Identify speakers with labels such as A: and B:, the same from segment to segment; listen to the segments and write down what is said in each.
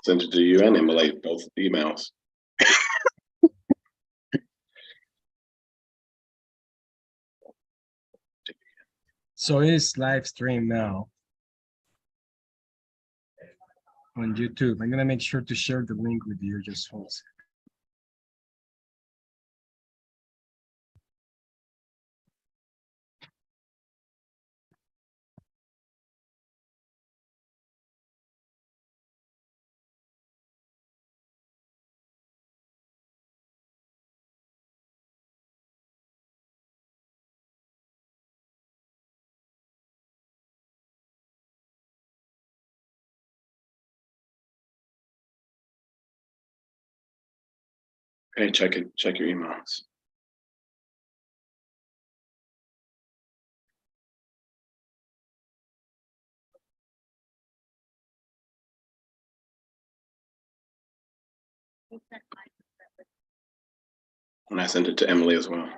A: Sent it to you and Emily, both emails.
B: So it's live stream now on YouTube. I'm gonna make sure to share the link with you. Just one second.
A: Okay, check it. Check your emails. And I sent it to Emily as well.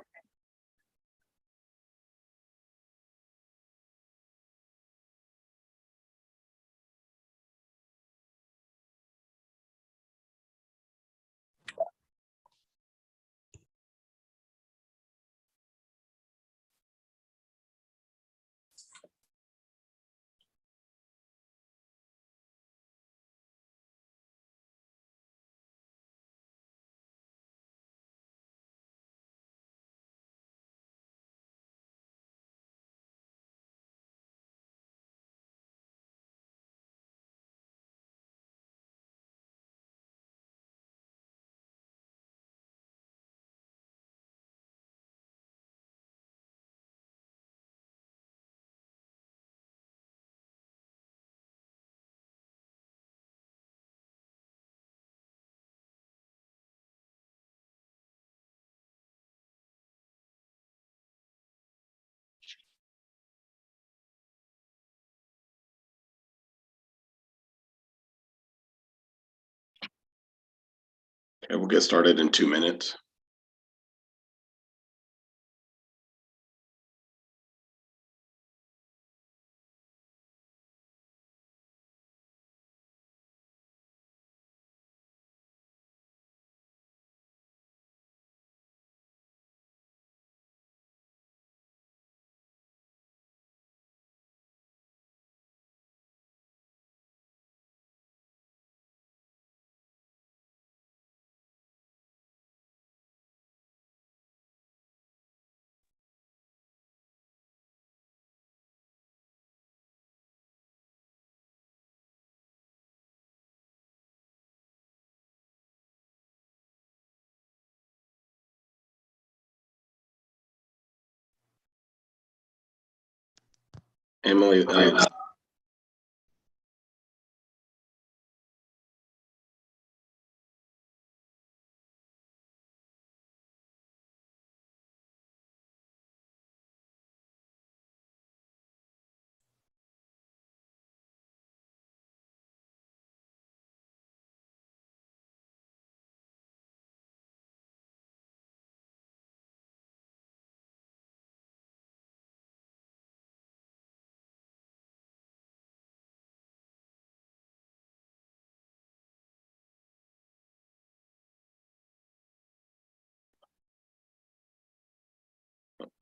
A: Okay, we'll get started in 2 minutes. Emily,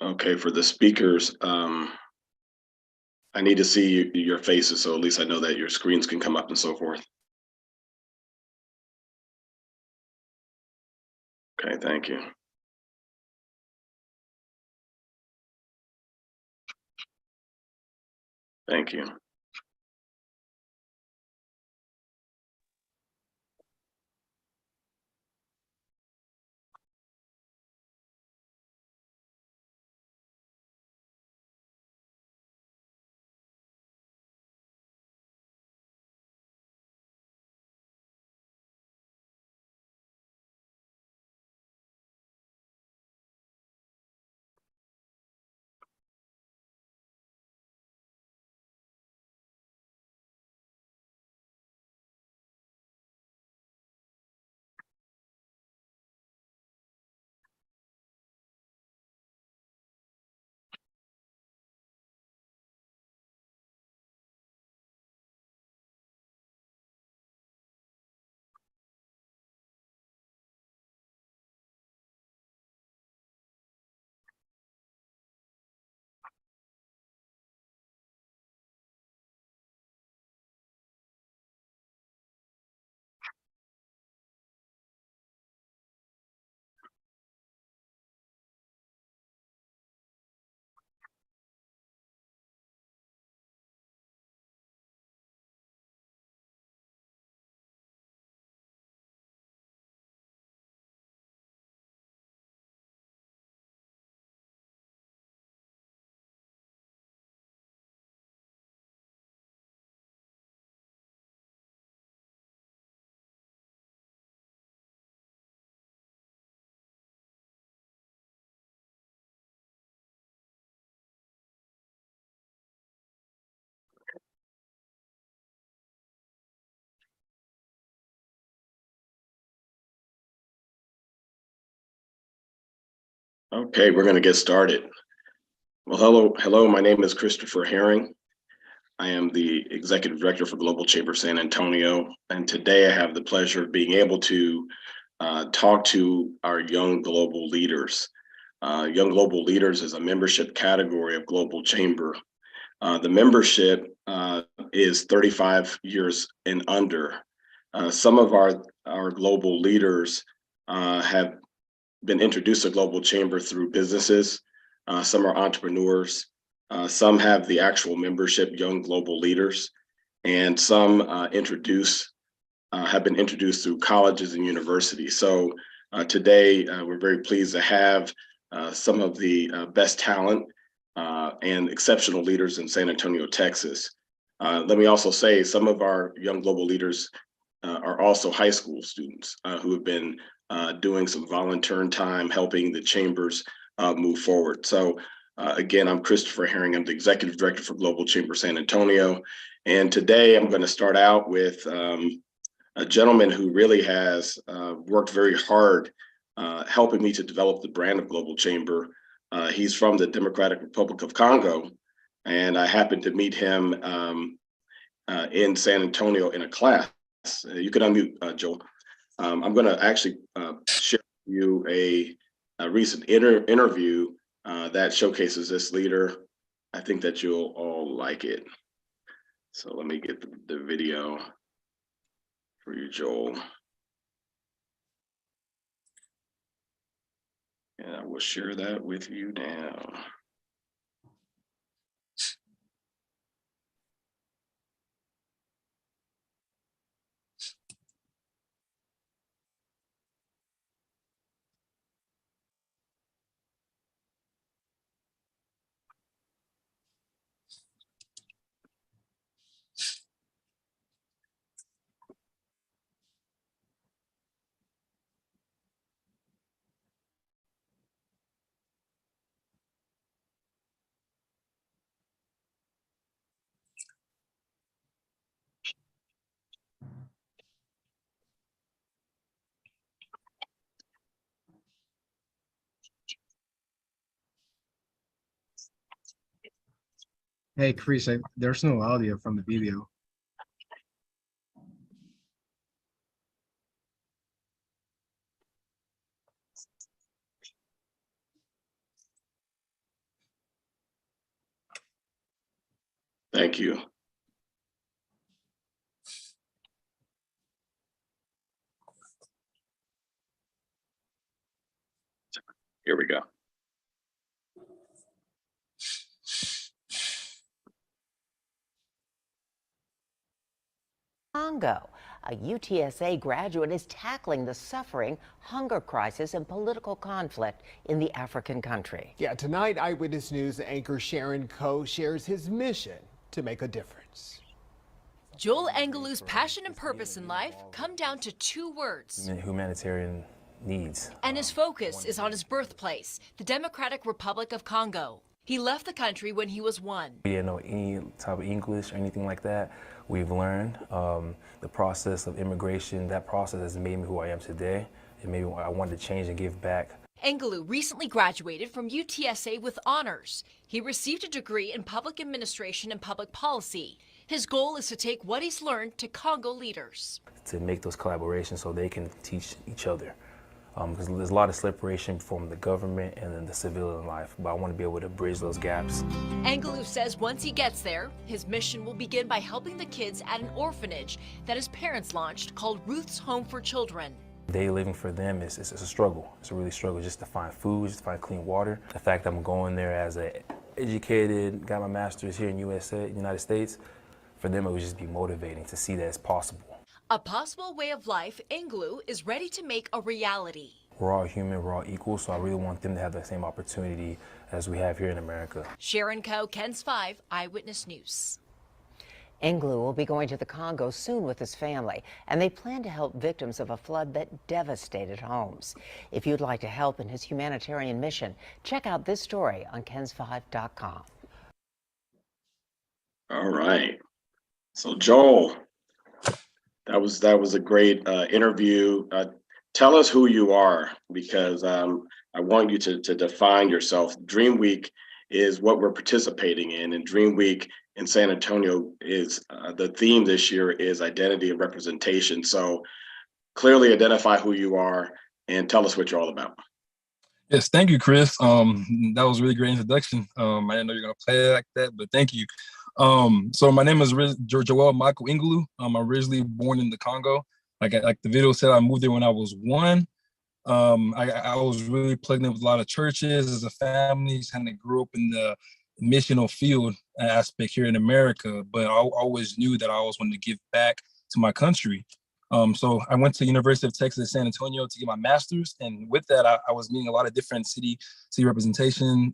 A: okay, for the speakers, I need to see your faces, so at least I know that your screens can come up and so forth. Okay, thank you. Thank you. Okay, we're going to get started. Well, hello. My name is Christopher Herring. I am the Executive Director for Global Chamber San Antonio, and today I have the pleasure of being able to talk to our Young Global Leaders. Young Global Leaders is a membership category of Global Chamber. The membership is 35 years and under. Some of our global leaders have been introduced to Global Chamber through businesses. Some are entrepreneurs. Some have the actual membership, Young Global Leaders, and some have been introduced through colleges and universities. So today we're very pleased to have some of the best talent and exceptional leaders in San Antonio, Texas. Let me also say some of our Young Global Leaders are also high school students who have been doing some volunteer time helping the chambers move forward. So again, I'm Christopher Herring. I'm the Executive Director for Global Chamber San Antonio. And today I'm going to start out with a gentleman who really has worked very hard helping me to develop the brand of Global Chamber. He's from the Democratic Republic of Congo, and I happened to meet him in San Antonio in a class. You can unmute, Joel. I'm going to actually share with you a recent interview that showcases this leader. I think that you'll all like it. So let me get the video for you, Joel. And I will share that with you now.
B: Hey, Chris, there's no audio from the video.
A: Thank you. Here we go.
C: Congo. A UTSA graduate is tackling the suffering, hunger crisis, and political conflict in the African country.
D: Yeah, tonight, Eyewitness News anchor Sharon Coe shares his mission to make a difference.
E: Joel Angelou's passion and purpose in life come down to two words.
F: Humanitarian needs.
E: And his focus is on his birthplace, the Democratic Republic of Congo. He left the country when he was 1.
F: We didn't know any type of English or anything like that. We've learned the process of immigration. That process has made me who I am today. It made me, I wanted to change and give back.
E: Angelou recently graduated from UTSA with honors. He received a degree in public administration and public policy. His goal is to take what he's learned to Congo leaders.
F: To make those collaborations so they can teach each other. Because there's a lot of separation from the government and then the civilian life, but I want to be able to bridge those gaps.
E: Angelou says once he gets there, his mission will begin by helping the kids at an orphanage that his parents launched called Ruth's Home for Children.
F: Daily living for them is a struggle. It's a really struggle just to find food, just to find clean water. The fact that I'm going there as an educated, got my master's here in United States, for them it would just be motivating to see that it's possible.
E: A possible way of life Angelou is ready to make a reality.
F: We're all human, we're all equal, so I really want them to have the same opportunity as we have here in America.
E: Sharon Coe, KENS 5, Eyewitness News.
C: Angelou will be going to the Congo soon with his family, and they plan to help victims of a flood that devastated homes. If you'd like to help in his humanitarian mission, check out this story on KENS5.com.
A: All right. So Joel, that was a great interview. tell us who you are, because I want you to define yourself. Dream Week is what we're participating in, and Dream Week in San Antonio is the theme this year is identity and representation. So clearly identify who you are and tell us what you're all about.
G: Yes, thank you, Chris. That was a really great introduction. I didn't know you were gonna play it like that, but thank you. So my name is Joel Michael Ingulu. I'm originally born in the Congo. Like the video said, I moved there when I was 1. I was really plugged in with a lot of churches as a family. Kind of grew up in the missional field aspect here in America, but I always knew that I always wanted to give back to my country. So I went to University of Texas San Antonio to get my master's, and with that, I was meeting a lot of different city representation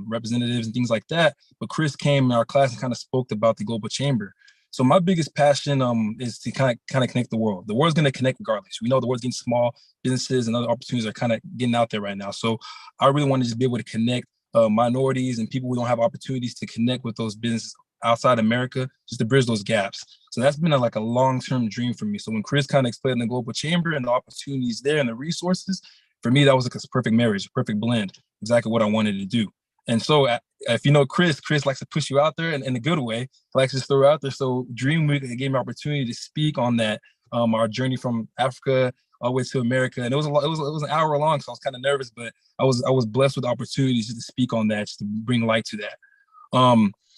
G: representatives and things like that. But Chris came in our class and kind of spoke about the global chamber. So my biggest passion is to kind of connect the world. The world's going to connect regardless. We know the world's getting small. Businesses and other opportunities are kind of getting out there right now. So I really want to just be able to connect minorities and people who don't have opportunities to connect with those businesses outside America, just to bridge those gaps. So that's been like a long-term dream for me. So when Chris kind of explained the global chamber and the opportunities there and the resources, for me, that was like a perfect marriage, a perfect blend, exactly what I wanted to do. And so if you know Chris likes to push you out there in a good way. He likes to throw out there. So Dream Week gave me an opportunity to speak on that, our journey from Africa all the way to America. And it was an hour long, so I was kind of nervous, but I was blessed with opportunities to speak on that, just to bring light to that.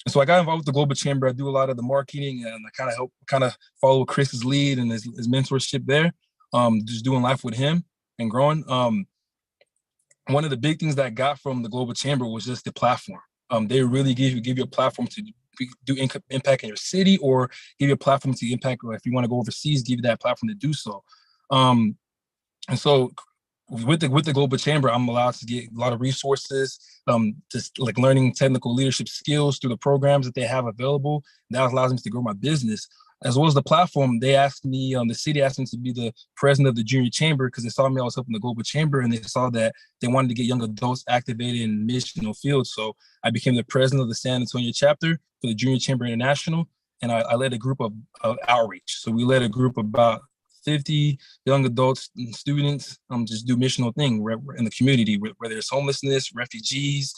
G: So I got involved with the Global Chamber. I do a lot of the marketing, and I kind of follow Chris's lead and his mentorship there. Just doing life with him and growing. One of the big things that I got from the Global Chamber was just the platform. They really give you a platform to do impact in your city, or give you a platform to impact, or if you want to go overseas, give you that platform to do so. And so with the Global Chamber, I'm allowed to get a lot of resources, just like learning technical leadership skills through the programs that they have available. That allows me to grow my business. As well as the platform, they asked me, the city asked me to be the president of the junior chamber, because they saw me, I was helping the Global Chamber, and they saw that they wanted to get young adults activated in missional fields. So I became the president of the San Antonio chapter for the Junior Chamber International, and I led a group of outreach. So we led a group of about 50 young adults and students, just do missional thing in the community, whether it's homelessness, refugees,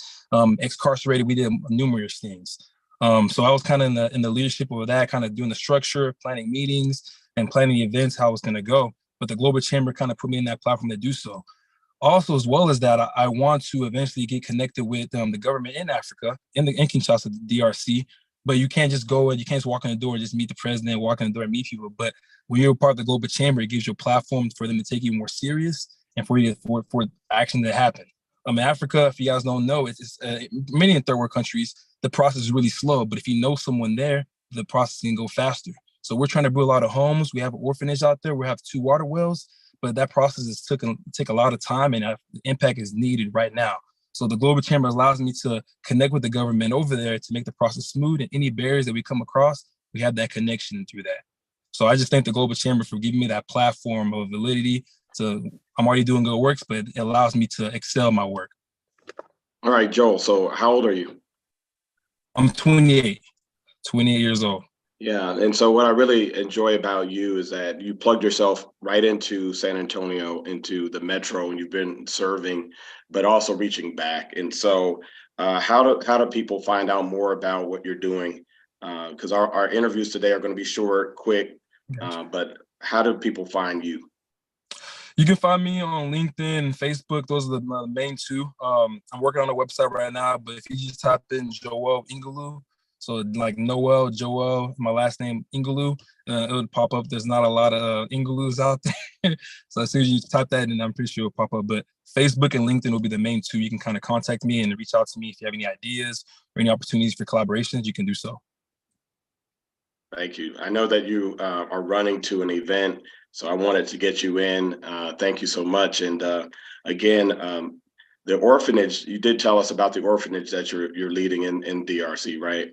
G: ex-carcerated. We did numerous things. So I was kind of in the leadership of that, kind of doing the structure, planning meetings and planning events, how it's going to go. But the Global Chamber kind of put me in that platform to do so. Also, as well as that, I want to eventually get connected with the government in Africa, in Kinshasa, the DRC. But you can't just go and you can't just walk in the door and just meet the president, walk in the door and meet people. But when you're a part of the Global Chamber, it gives you a platform for them to take you more serious and for you for action to happen. In Africa, if you guys don't know, it's many in third world countries, the process is really slow. But if you know someone there, the process can go faster. So we're trying to build a lot of homes. We have an orphanage out there. We have 2 water wells, but that process is take a lot of time, and the impact is needed right now. So the Global Chamber allows me to connect with the government over there to make the process smooth, and any barriers that we come across, we have that connection through that. So I just thank the Global Chamber for giving me that platform of validity. I'm already doing good works, but it allows me to excel my work.
A: All right, Joel. So how old are you?
G: I'm 28 years old.
A: Yeah, and so what I really enjoy about you is that you plugged yourself right into San Antonio, into the metro, and you've been serving, but also reaching back. And so how do people find out more about what you're doing? Because our interviews today are going to be short, quick, but how do people find you?
G: You can find me on LinkedIn and Facebook. Those are the main 2. I'm working on a website right now, but if you just type in Joel Ingulu, so like Noel, Joel, my last name Ingulu, it would pop up. There's not a lot of Ingulus out there. So as soon as you type that in, I'm pretty sure it'll pop up. But Facebook and LinkedIn will be the main 2. You can kind of contact me and reach out to me if you have any ideas or any opportunities for collaborations, you can do so.
A: Thank you. I know that you are running to an event, so I wanted to get you in. Thank you so much. And again, the orphanage, you did tell us about the orphanage that you're leading in DRC, right?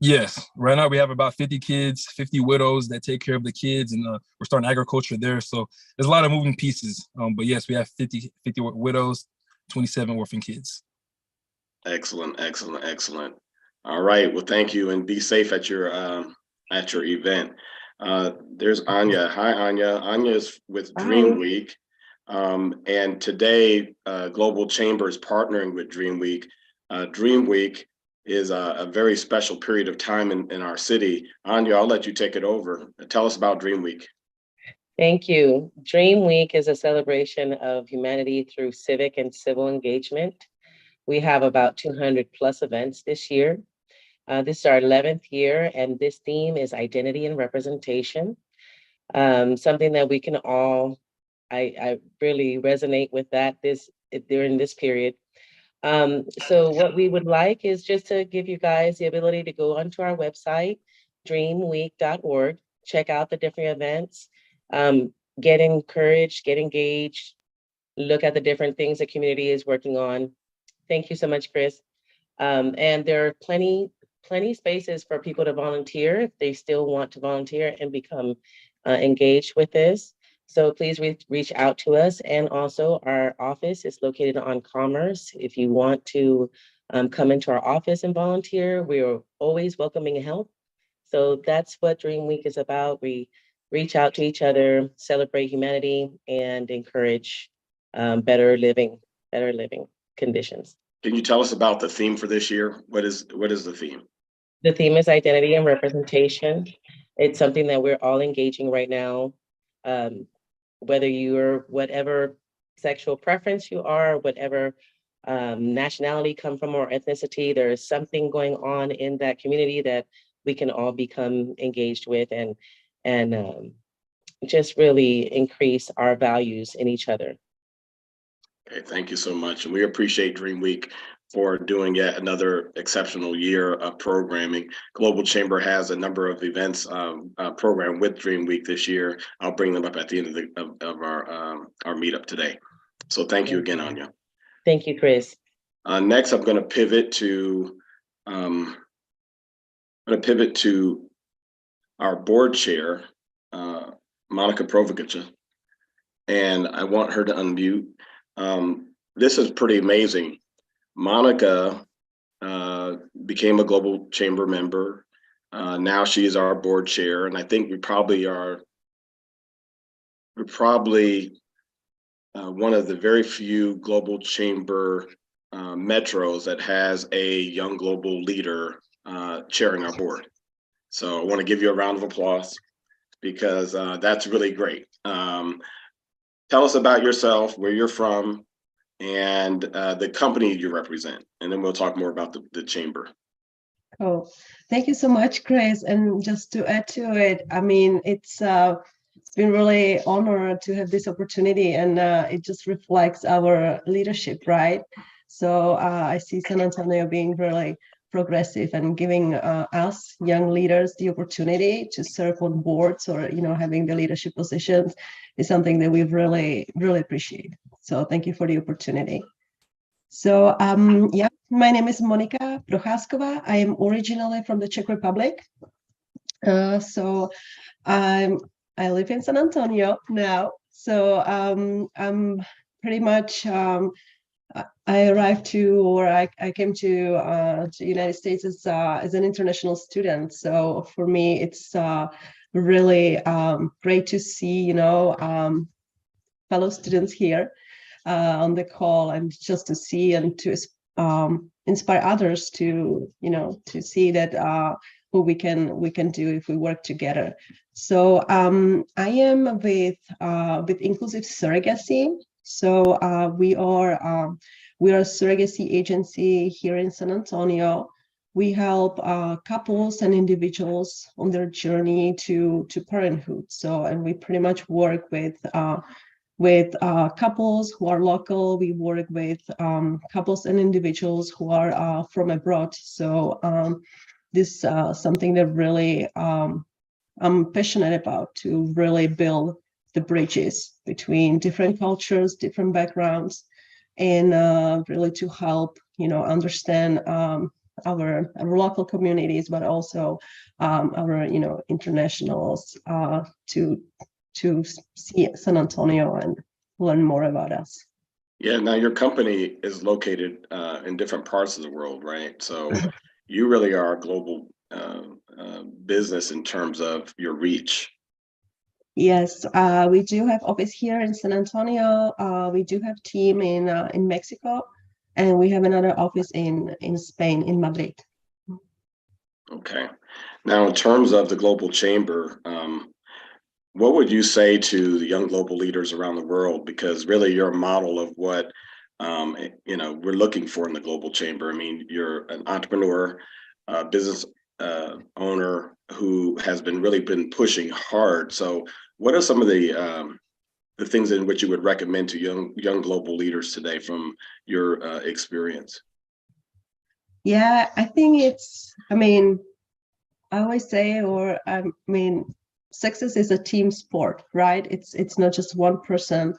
G: Yes. Right now we have about 50 kids, 50 widows that take care of the kids, and we're starting agriculture there. So there's a lot of moving pieces. But yes, we have 50 widows, 27 orphan kids.
A: Excellent, excellent, excellent. All right. Well, thank you, and be safe at your event. There's Anya. Hi, Anya. Anya is with
H: Hi.
A: Dream Week. And today, Global Chamber is partnering with Dream Week. Dream Week is a very special period of time in our city. Anya, I'll let you take it over. Tell us about Dream Week.
H: Thank you. Dream Week is a celebration of humanity through civic and civil engagement. We have about 200 plus events this year. This is our 11th year, and this theme is identity and representation. Something that we can all, I really resonate with that during this period. So what we would like is just to give you guys the ability to go onto our website, dreamweek.org, check out the different events, get encouraged, get engaged, look at the different things the community is working on. Thank you so much, Chris. And there are plenty spaces for people to volunteer if they still want to volunteer and become engaged with this. So please reach out to us. And also our office is located on Commerce. If you want to come into our office and volunteer, we are always welcoming help. So that's what Dream Week is about. We reach out to each other, celebrate humanity, and encourage better living conditions.
A: Can you tell us about the theme for this year? What is the theme?
H: The theme is identity and representation. It's something that we're all engaging right now. Whether you're whatever sexual preference you are, whatever nationality come from or ethnicity, there is something going on in that community that we can all become engaged with and just really increase our values in each other.
A: Okay, thank you so much. And we appreciate Dream Week for doing yet another exceptional year of programming. Global Chamber has a number of events programmed with Dream Week this year. I'll bring them up at the end of our meetup today. So thank you again, Anya.
H: Thank you, Chris.
A: Next, I'm going to pivot to our board chair, Monica Provocacha, and I want her to unmute. This is pretty amazing. Monica became a Global Chamber member. Now she is our board chair, and I think we're probably one of the very few Global Chamber metros that has a young global leader chairing our board. So I want to give you a round of applause because that's really great. Tell us about yourself, where you're from, and the company you represent, and then we'll talk more about the chamber.
I: Oh, thank you so much, Chris. And just to add to it, I mean, it's been really honored to have this opportunity, and it just reflects our leadership, right? So I see San Antonio being really progressive and giving us young leaders the opportunity to serve on boards or having the leadership positions is something that we really appreciate. So thank you for the opportunity. So yeah, my name is Monika Procházková. I am originally from the Czech Republic. So I live in San Antonio now. So I'm pretty much I arrived to, or I came to the United States as an international student. So for me, it's really great to see, fellow students here on the call, and just to see and to inspire others to, to see that what we can do if we work together. So I am with Inclusive Surrogacy. So we are a surrogacy agency here in San Antonio. We help couples and individuals on their journey to parenthood. So, and we pretty much work with couples who are local. We work with couples and individuals who are from abroad. So this is something that really I'm passionate about, to really build the bridges between different cultures, different backgrounds, and really to help, understand our local communities, but also our, internationals to see San Antonio and learn more about us.
A: Yeah, now your company is located in different parts of the world, right? So you really are a global business in terms of your reach?
I: Yes, we do have office here in San Antonio. We do have team in Mexico, and we have another office in Spain, in Madrid.
A: Okay. Now, in terms of the Global Chamber, what would you say to the young global leaders around the world? Because really, you're a model of what we're looking for in the Global Chamber. I mean, you're an entrepreneur, business owner who has really been pushing hard. So, what are some of the things in which you would recommend to young global leaders today from your experience?
I: Yeah, I think I mean, I always say, success is a team sport, right? It's not just one person,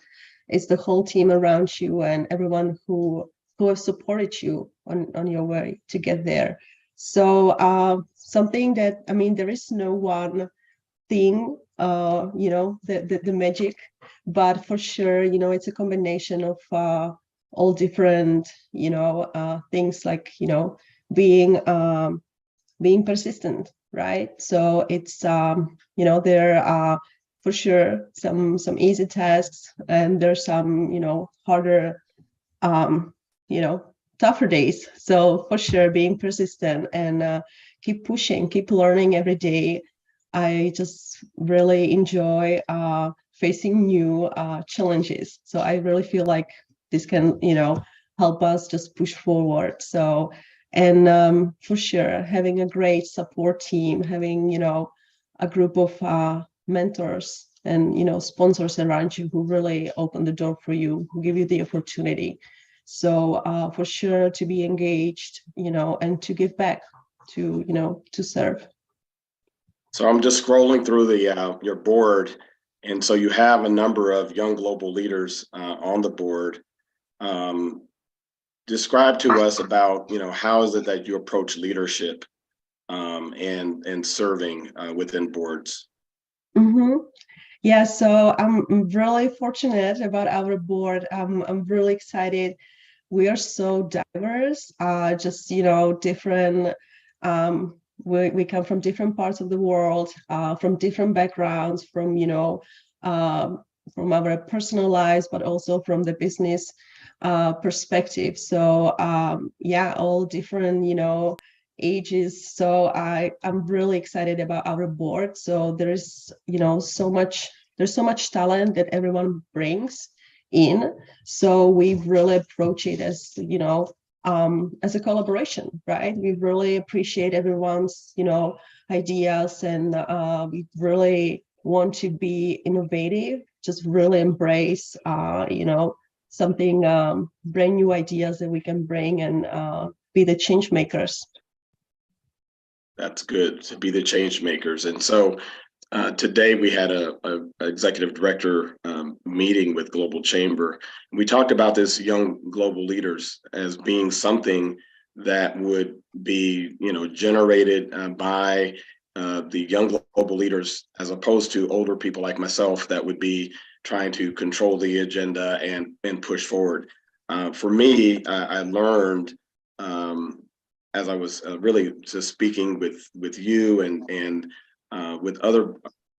I: it's the whole team around you and everyone who has supported you on your way to get there. So something that, there is no one thing, the magic, but for sure, it's a combination of all different, things like, being persistent, right? So it's there are for sure some easy tasks, and there's some harder, tougher days. So for sure, being persistent and keep pushing, keep learning every day. I just really enjoy facing new challenges. So I really feel like this can help us just push forward. So, and for sure, having a great support team, having a group of mentors and sponsors around you who really open the door for you, who give you the opportunity. So for sure, to be engaged, and to give back, to serve.
A: So I'm just scrolling through your board, and so you have a number of young global leaders on the board. Describe to us about how is it that you approach leadership and serving within boards?
I: Mm-hmm. Yeah, so I'm really fortunate about our board. I'm really excited. We are so diverse, just different. We come from different parts of the world, from different backgrounds, from our personal lives, but also from the business perspective. So yeah, all different ages. So I'm really excited about our board. So there's there's so much talent that everyone brings in. So we really approach it as as a collaboration, right? We really appreciate everyone's ideas, and we really want to be innovative, just really embrace something brand new ideas that we can bring and be the change makers.
A: That's good, to be the change makers. And so today we had a executive director meeting with Global Chamber. We talked about this young global leaders as being something that would be generated by the young global leaders, as opposed to older people like myself that would be trying to control the agenda and push forward. For me, I learned as I was really just speaking with you and with other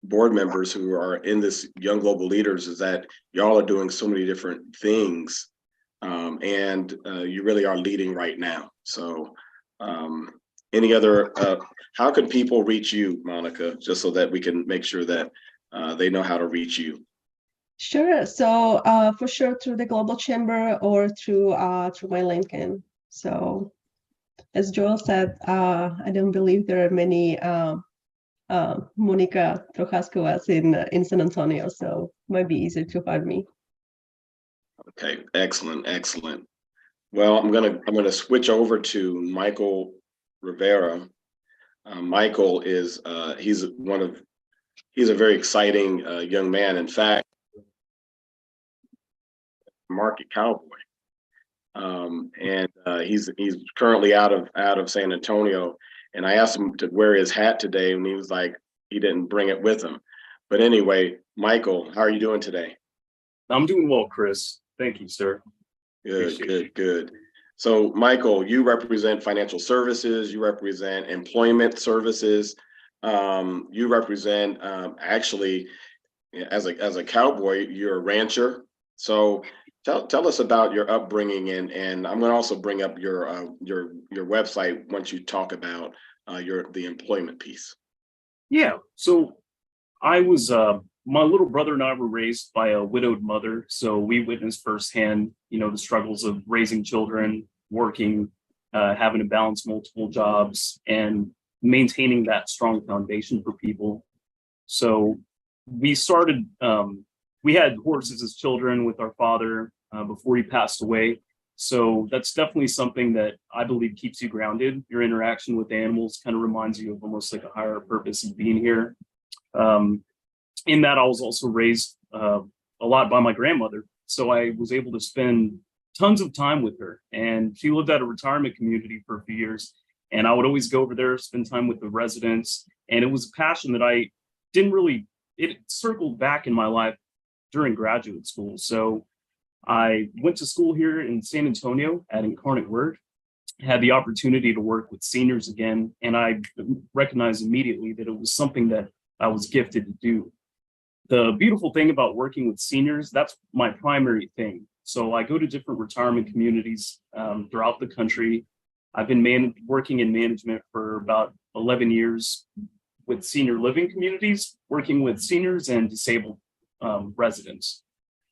A: board members who are in this young global leaders, is that y'all are doing so many different things, and you really are leading right now. So any other how can people reach you, Monica, just so that we can make sure that they know how to reach you?
I: Sure. So for sure, through the Global Chamber or through my LinkedIn. So as Joel said, I don't believe there are many Monica Trojascoas in San Antonio, so it might be easier to find me.
A: Okay, excellent. Well, I'm gonna switch over to Michael Rivera. Michael is he's a very exciting young man. In fact, market cowboy, and he's currently out of San Antonio. And I asked him to wear his hat today, and he was like, he didn't bring it with him. But anyway, Michael, how are you doing today?
J: I'm doing well, Chris. Thank you, sir.
A: Good. So, Michael, you represent financial services, you represent employment services. You represent actually as a cowboy, you're a rancher. So tell us about your upbringing, and I'm going to also bring up your website once you talk about the employment piece.
J: Yeah. So I was my little brother and I were raised by a widowed mother, so we witnessed firsthand, the struggles of raising children, working, having to balance multiple jobs, and maintaining that strong foundation for people. So we started. We had horses as children with our father before he passed away. So that's definitely something that I believe keeps you grounded. Your interaction with animals kind of reminds you of almost like a higher purpose of being here. Um, in that, I was also raised a lot by my grandmother. So I was able to spend tons of time with her. And she lived at a retirement community for a few years. And I would always go over there, spend time with the residents. And it was a passion that I didn't really, it circled back in my life during graduate school. So I went to school here in San Antonio at Incarnate Word, had the opportunity to work with seniors again. And I recognized immediately that it was something that I was gifted to do. The beautiful thing about working with seniors, that's my primary thing. So I go to different retirement communities throughout the country. I've been working in management for about 11 years with senior living communities, working with seniors and disabled residents.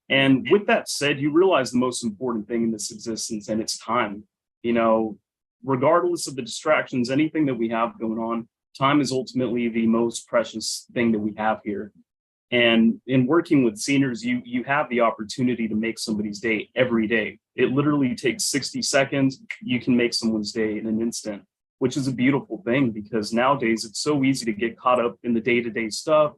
J: And with that said, you realize the most important thing in this existence, and it's time. Regardless of the distractions, anything that we have going on, time is ultimately the most precious thing that we have here. And in working with seniors, you have the opportunity to make somebody's day every day. It literally takes 60 seconds. You can make someone's day in an instant, which is a beautiful thing, because nowadays it's so easy to get caught up in the day-to-day stuff.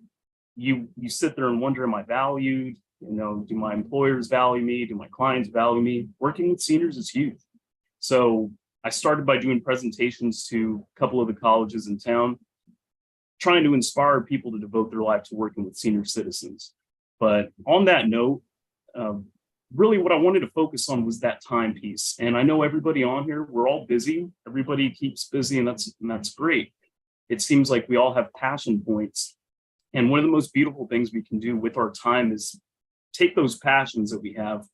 J: You sit there and wonder, am I valued? Do my employers value me? Do my clients value me? Working with seniors is huge. So I started by doing presentations to a couple of the colleges in town, trying to inspire people to devote their life to working with senior citizens. But on that note, really what I wanted to focus on was that time piece. And I know everybody on here, we're all busy. Everybody keeps busy, and that's great. It seems like we all have passion points. And one of the most beautiful things we can do with our time is take those passions that we have,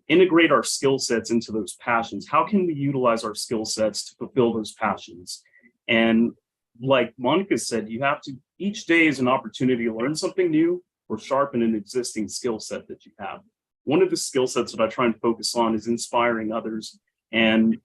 J: integrate our skill sets into those passions. How can we utilize our skill sets to fulfill those passions? And like Monica said, each day is an opportunity to learn something new or sharpen an existing skill set that you have. One of the skill sets that I try and focus on is inspiring others. And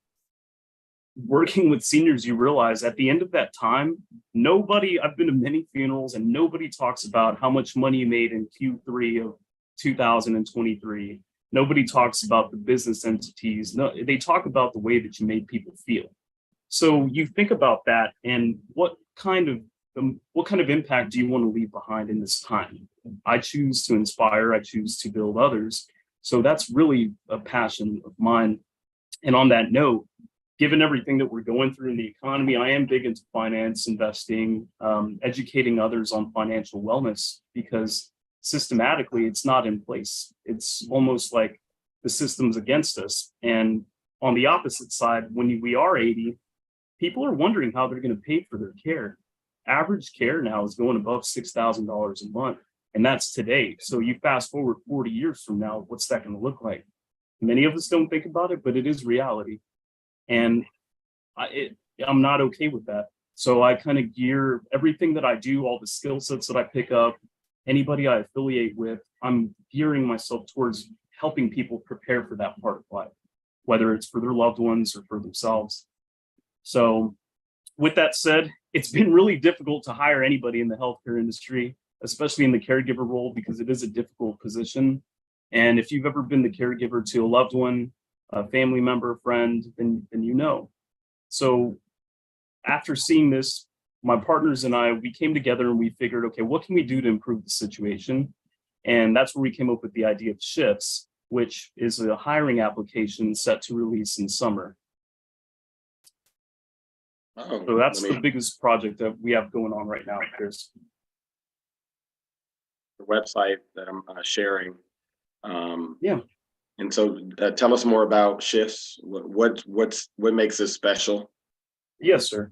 J: working with seniors, you realize at the end of that time, I've been to many funerals, and nobody talks about how much money you made in Q3 of 2023. Nobody talks about the business entities. No, they talk about the way that you made people feel. So you think about that, and what kind of impact do you want to leave behind in this time? I choose to inspire. I choose to build others. So that's really a passion of mine. And on that note, given everything that we're going through in the economy, I am big into finance, investing, educating others on financial wellness, because systematically it's not in place. It's almost like the system's against us. And on the opposite side, when we are 80, people are wondering how they're going to pay for their care. Average care now is going above $6,000 a month, and that's today. So you fast forward 40 years from now, what's that going to look like? Many of us don't think about it, but it is reality. And I'm not okay with that. So I kind of gear everything that I do, all the skill sets that I pick up, anybody I affiliate with, I'm gearing myself towards helping people prepare for that part of life, whether it's for their loved ones or for themselves. So with that said, it's been really difficult to hire anybody in the healthcare industry, especially in the caregiver role, because it is a difficult position. And if you've ever been the caregiver to a loved one, a family member, friend, then you know. So after seeing this, my partners and I, we came together and we figured, okay, what can we do to improve the situation? And that's where we came up with the idea of Shifts, which is a hiring application set to release in summer. So that's the biggest project that we have going on right now, Chris.
A: The website that I'm sharing.
J: Yeah.
A: And so tell us more about Shifts. What makes this special?
J: Yes, sir.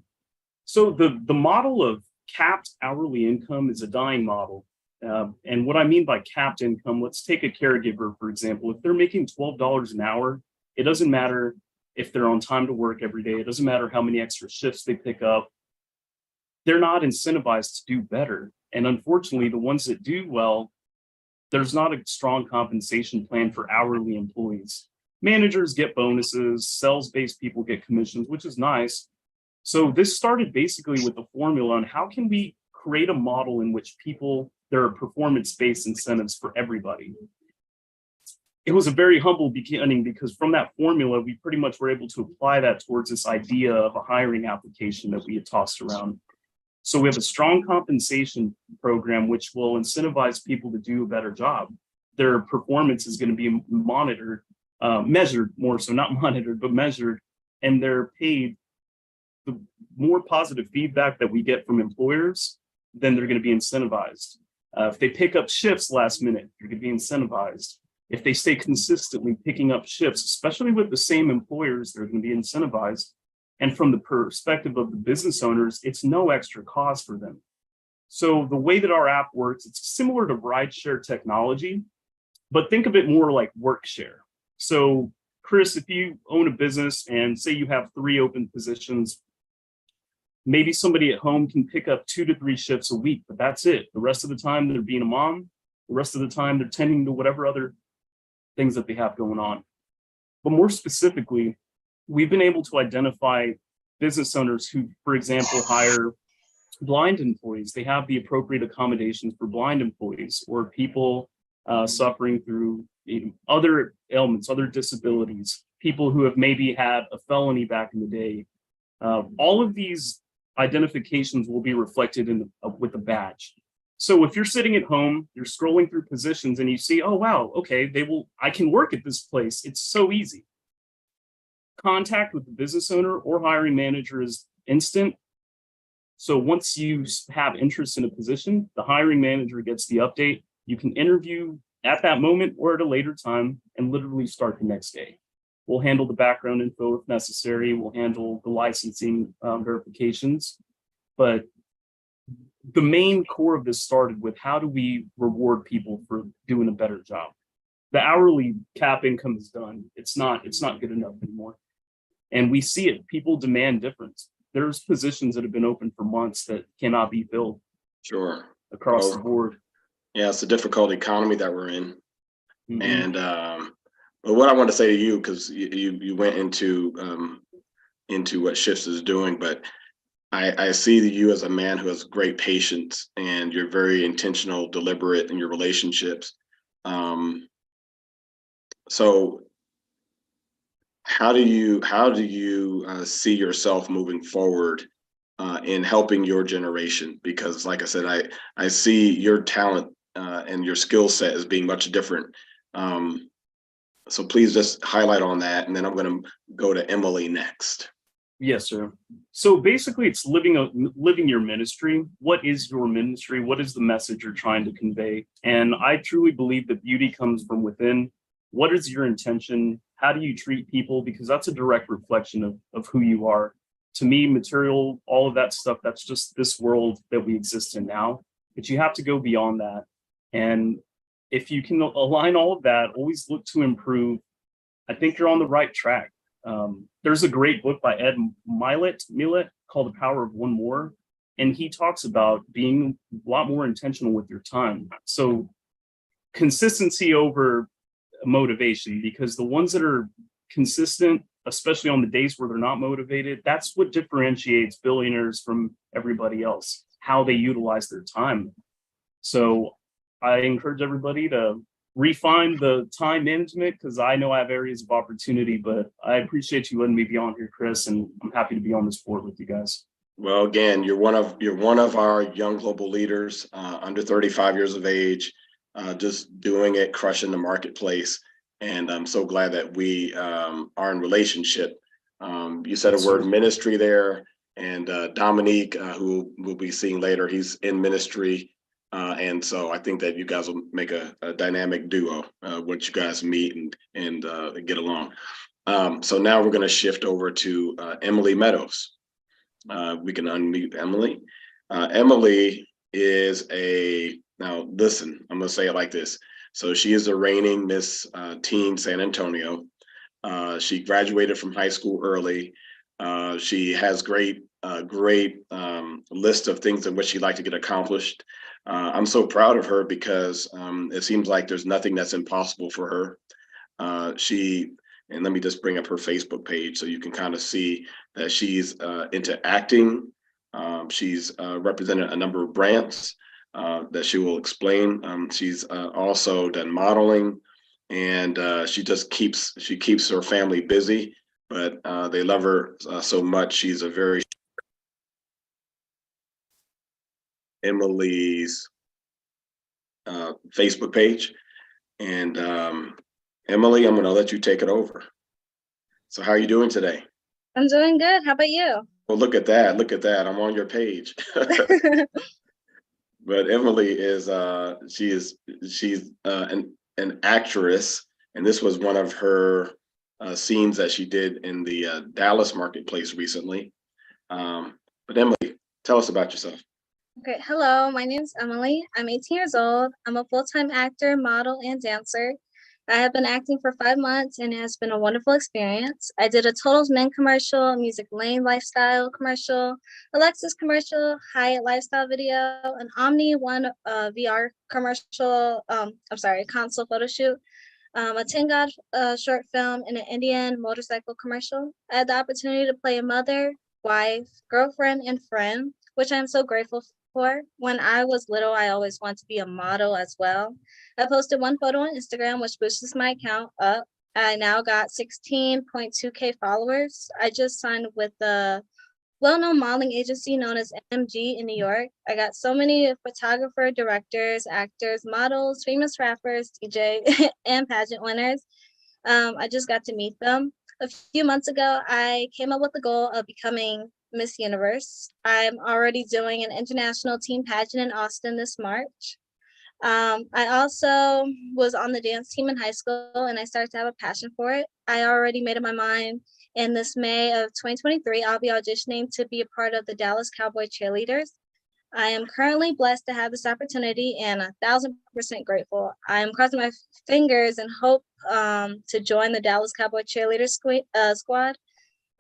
J: So the model of capped hourly income is a dying model. And what I mean by capped income, let's take a caregiver, for example. If they're making $12 an hour, it doesn't matter if they're on time to work every day. It doesn't matter how many extra shifts they pick up. They're not incentivized to do better. And unfortunately, the ones that do well, there's not a strong compensation plan for hourly employees. Managers get bonuses, sales-based people get commissions, which is nice. So this started basically with a formula on how can we create a model in which there are performance-based incentives for everybody. It was a very humble beginning because from that formula, we pretty much were able to apply that towards this idea of a hiring application that we had tossed around. So we have a strong compensation program, which will incentivize people to do a better job. Their performance is going to be monitored, measured more so, not monitored, but measured, and they're paid. The more positive feedback that we get from employers, then they're going to be incentivized. If they pick up shifts last minute, they're going to be incentivized. If they stay consistently picking up shifts, especially with the same employers, they're going to be incentivized. And from the perspective of the business owners, it's no extra cost for them. So the way that our app works, it's similar to rideshare technology, but think of it more like workshare. So Chris, if you own a business and say you have 3 open positions, maybe somebody at home can pick up 2 to 3 shifts a week, but that's it. The rest of the time they're being a mom. The rest of the time they're tending to whatever other things that they have going on. But more specifically, we've been able to identify business owners who, for example, hire blind employees. They have the appropriate accommodations for blind employees or people suffering through other ailments, other disabilities, people who have maybe had a felony back in the day. All of these identifications will be reflected with a badge. So if you're sitting at home, you're scrolling through positions and you see, oh, wow, okay, I can work at this place. It's so easy. Contact with the business owner or hiring manager is instant. So once you have interest in a position, the hiring manager gets the update. You can interview at that moment or at a later time and literally start the next day. We'll handle the background info if necessary. We'll handle the licensing verifications. But the main core of this started with how do we reward people for doing a better job? The hourly cap income is done. It's not good enough anymore. And we see it. People demand difference. There's positions that have been open for months that cannot be filled.
A: Sure.
J: Across the board.
A: Yeah, it's a difficult economy that we're in.
J: Mm-hmm.
A: And but what I want to say to you, because you went into what Shifts is doing, but I see you as a man who has great patience and you're very intentional, deliberate in your relationships. So how do you see yourself moving forward in helping your generation? Because like I said, I see your talent and your skill set as being much different. So please just highlight on that, and then I'm going to go to Emily next.
J: Yes, sir. So basically, it's living your ministry. What is your ministry? What is the message you're trying to convey? And I truly believe that beauty comes from within. What is your intention? How do you treat people? Because that's a direct reflection of who you are. To me, material, all of that stuff, that's just this world that we exist in now. But you have to go beyond that. And if you can align all of that, always look to improve, I think you're on the right track. There's a great book by Ed Milet called The Power of One More. And he talks about being a lot more intentional with your time. So consistency over motivation, because the ones that are consistent, especially on the days where they're not motivated, that's what differentiates billionaires from everybody else, how they utilize their time. So I encourage everybody to refine the time management, because I know I have areas of opportunity, but I appreciate you letting me be on here, Chris, and I'm happy to be on this board with you guys.
A: Well, again, you're one of our young global leaders, under 35 years of age, just doing it, crushing the marketplace. And I'm so glad that we are in relationship. You said a word ministry there, and Dominique, who we'll be seeing later, he's in ministry. And so I think that you guys will make a dynamic duo once you guys meet and get along. So now we're going to shift over to Emily Meadows. We can unmute Emily. Emily is now listen, I'm gonna say it like this. So she is a reigning Miss Teen San Antonio. She graduated from high school early. She has great list of things in which she'd like to get accomplished. I'm so proud of her because it seems like there's nothing that's impossible for her. And let me just bring up her Facebook page so you can kind of see that she's into acting. She's represented a number of brands that she will explain. She's also done modeling, and she keeps her family busy, but they love her so much. She's a very Emily's Facebook page, and Emily, I'm going to let you take it over. So how are you doing today?
K: I'm doing good. How about you?
A: Well, look at that. Look at that. I'm on your page. But Emily is she's an actress, and this was one of her scenes that she did in the Dallas marketplace recently. But Emily, tell us about yourself.
K: Okay, hello, my name is Emily. I'm 18 years old. I'm a full-time actor, model, and dancer. I have been acting for 5 months and it has been a wonderful experience. I did a Totals Men commercial, Music Lane lifestyle commercial, a Lexus commercial, Hyatt lifestyle video, an Omni One VR commercial, console photo shoot, a 10 God short film, and an Indian motorcycle commercial. I had the opportunity to play a mother, wife, girlfriend, and friend, which I'm so grateful for. When I was little, I always wanted to be a model as well. I posted one photo on Instagram, which boosted my account up. I now got 16.2K followers. I just signed with the well-known modeling agency known as MG in New York. I got so many photographer, directors, actors, models, famous rappers, DJ, and pageant winners. I just got to meet them. A few months ago, I came up with the goal of becoming Miss Universe. I'm already doing an international teen pageant in Austin this March. I also was on the dance team in high school and I started to have a passion for it. I already made up my mind. In this May of 2023, I'll be auditioning to be a part of the Dallas Cowboy Cheerleaders. I am currently blessed to have this opportunity and 1,000% grateful. I am crossing my fingers and hope to join the Dallas Cowboy Cheerleader squad.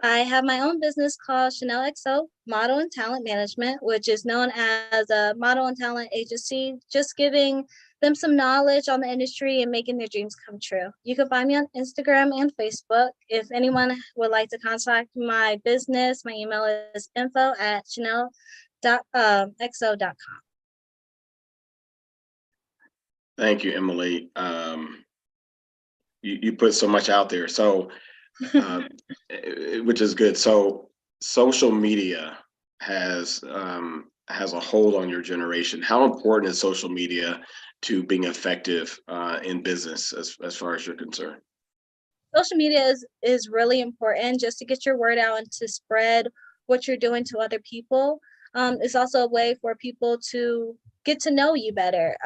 K: I have my own business called Chanel XO Model and Talent Management, which is known as a model and talent agency, just giving them some knowledge on the industry and making their dreams come true. You can find me on Instagram and Facebook. If anyone would like to contact my business, my email is info@chanel.xo.com.
A: Thank you, Emily. You put so much out there. So which is good. So social media has a hold on your generation. How important is social media to being effective in business as far as you're concerned?
K: Social media is really important just to get your word out and to spread what you're doing to other people. It's also a way for people to get to know you better.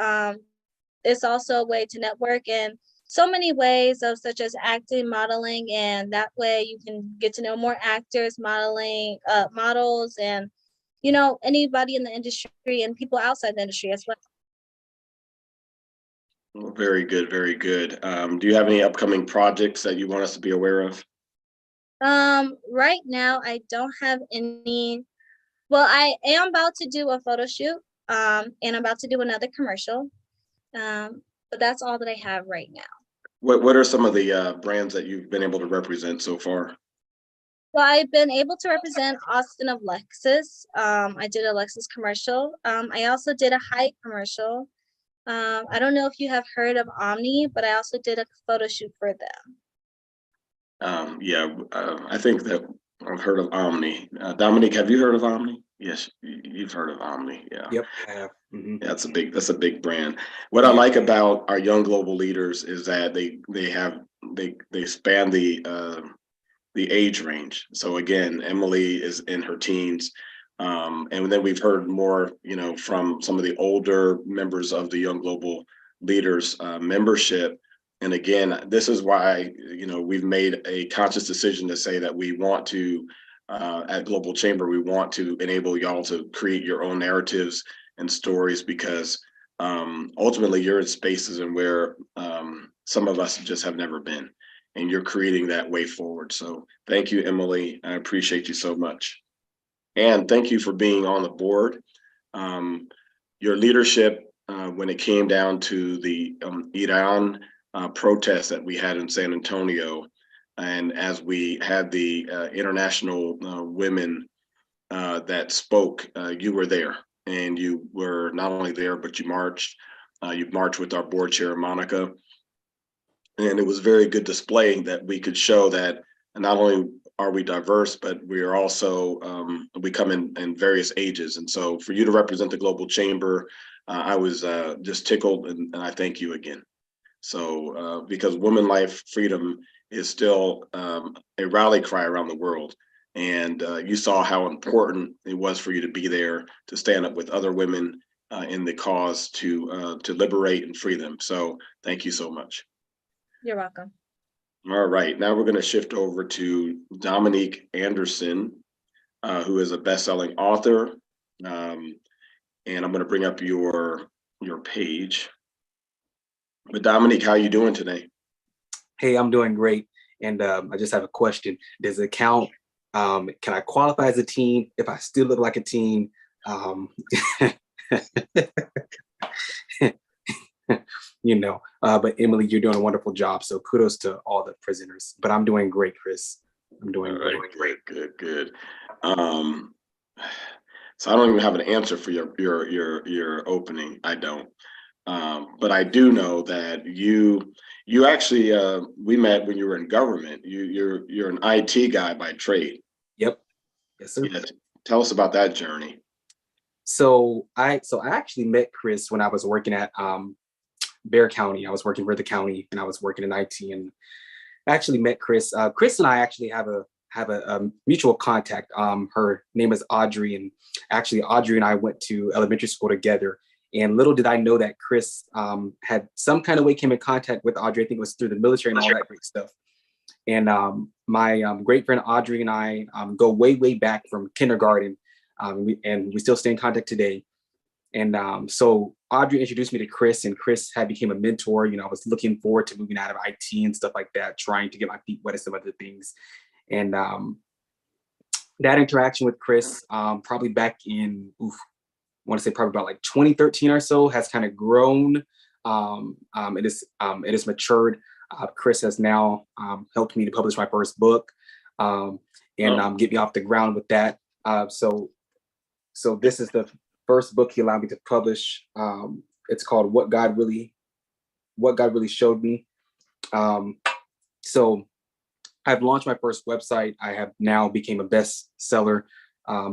K: It's also a way to network in so many ways of such as acting, modeling, and that way you can get to know more actors, models, and anybody in the industry and people outside the industry as well.
A: Well, very good, very good. Do you have any upcoming projects that you want us to be aware of?
K: Right now I don't have any. Well, I am about to do a photo shoot, and I'm about to do another commercial. But that's all that I have right now.
A: What are some of the brands that you've been able to represent so far?
K: Well, I've been able to represent Austin of Lexus. I did a Lexus commercial. I also did a Hyatt commercial. I don't know if you have heard of Omni, but I also did a photo shoot for them.
A: I think that I've heard of Omni. Dominique, have you heard of Omni? Yes, you've heard of Omni. Yeah.
L: Yep, I have.
A: Yeah, that's a big brand. What I like about our young global leaders is that they span the age range. So again, Emily is in her teens. And then we've heard more, from some of the older members of the Young Global Leaders membership. And again, this is why, we've made a conscious decision to say that we want to at Global Chamber, we want to enable y'all to create your own narratives and stories, because ultimately you're in spaces and where some of us just have never been, and you're creating that way forward. So thank you, Emily. I appreciate you so much. And thank you for being on the board. Your leadership when it came down to the Iran protests that we had in San Antonio, and as we had the international women that spoke, you were there, and you were not only there, but you marched. You marched with our board chair, Monica, and it was very good displaying that we could show that not only are we diverse, but we are also, we come in various ages. And so for you to represent the Global Chamber, I was just tickled, and I thank you again. So because women, life, freedom is still a rally cry around the world. And you saw how important it was for you to be there, to stand up with other women in the cause to liberate and free them. So thank you so much.
K: You're welcome.
A: All right, now we're going to shift over to Dominique Anderson, who is a best-selling author. And I'm going to bring up your page. But Dominique, how are you doing today?
L: Hey, I'm doing great. And I just have a question. Does it count? Can I qualify as a teen if I still look like a teen? But Emily, you're doing a wonderful job. So kudos to all the prisoners. But I'm doing great, Chris. I'm doing great.
A: Good. So I don't even have an answer for your opening. I don't. But I do know that you actually we met when you were in government. You're an IT guy by trade.
L: Yep. Yes, sir.
A: Yeah, tell us about that journey.
L: So I actually met Chris when I was working at Bear County. I was working for the county, and I was working in IT, and I actually met Chris. Chris and I actually have a mutual contact. Her name is Audrey, and actually Audrey and I went to elementary school together. And little did I know that Chris had some kind of way came in contact with Audrey. I think it was through the military and all that great stuff. And my great friend Audrey and I go way back from kindergarten, and we still stay in contact today. And so Audrey introduced me to Chris, and Chris became a mentor. I was looking forward to moving out of IT and stuff like that, trying to get my feet wet and some other things. And that interaction with Chris, probably back in, I want to say probably about like 2013 or so, has kind of grown. It is matured. Chris has now helped me to publish my first book and get me off the ground with that. So this is the first book he allowed me to publish. It's called What God Really Showed Me. So I've launched my first website. I have now became a bestseller,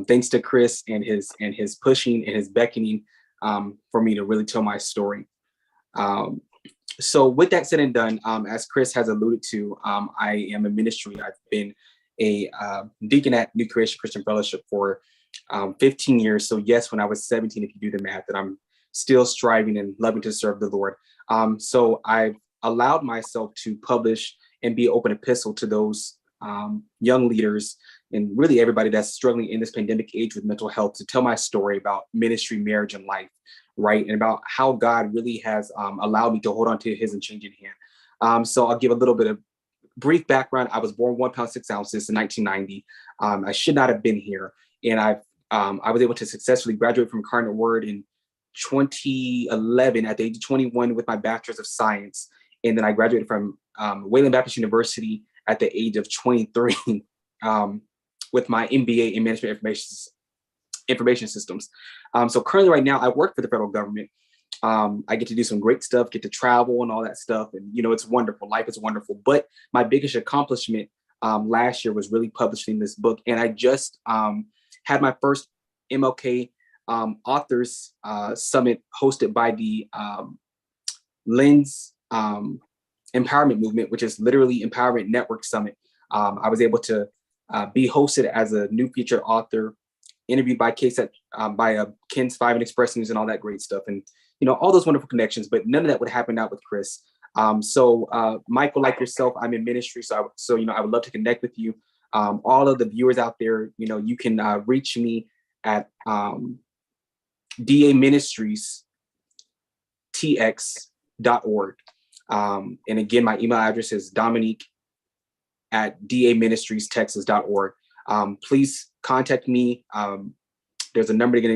L: thanks to Chris and his pushing and his beckoning for me to really tell my story. So with that said and done, as Chris has alluded to, I am in ministry. I've been a deacon at New Creation Christian Fellowship for 15 years. So yes, when I was 17, if you do the math, that I'm still striving and loving to serve the Lord. So I've allowed myself to publish and be open epistle to those young leaders and really everybody that's struggling in this pandemic age with mental health, to tell my story about ministry, marriage, and life, right? And about how God really has allowed me to hold on to his unchanging hand. So I'll give a little bit of brief background. I was born 1 pound 6 ounces in 1990. I should not have been here. And I was able to successfully graduate from Cardinal Word in 2011 at the age of 21 with my Bachelor's of Science. And then I graduated from Wayland Baptist University at the age of 23 with my MBA in Management Information Systems. So currently right now I work for the federal government. I get to do some great stuff, get to travel and all that stuff. And, it's wonderful. Life is wonderful. But my biggest accomplishment last year was really publishing this book. And I just had my first MLK Authors Summit hosted by the Lens Empowerment Movement, which is literally Empowerment Network Summit. I was able to be hosted as a new featured author, interviewed by Ken's 5 and Express News and all that great stuff. And, all those wonderful connections, but none of that would happen out with Chris. So Michael, like yourself, I'm in ministry. So I would love to connect with you. All of the viewers out there, you can reach me at DA Ministries tx.org. And again, my email address is dominique@daministriestexas.org. Please contact me. There's a number to get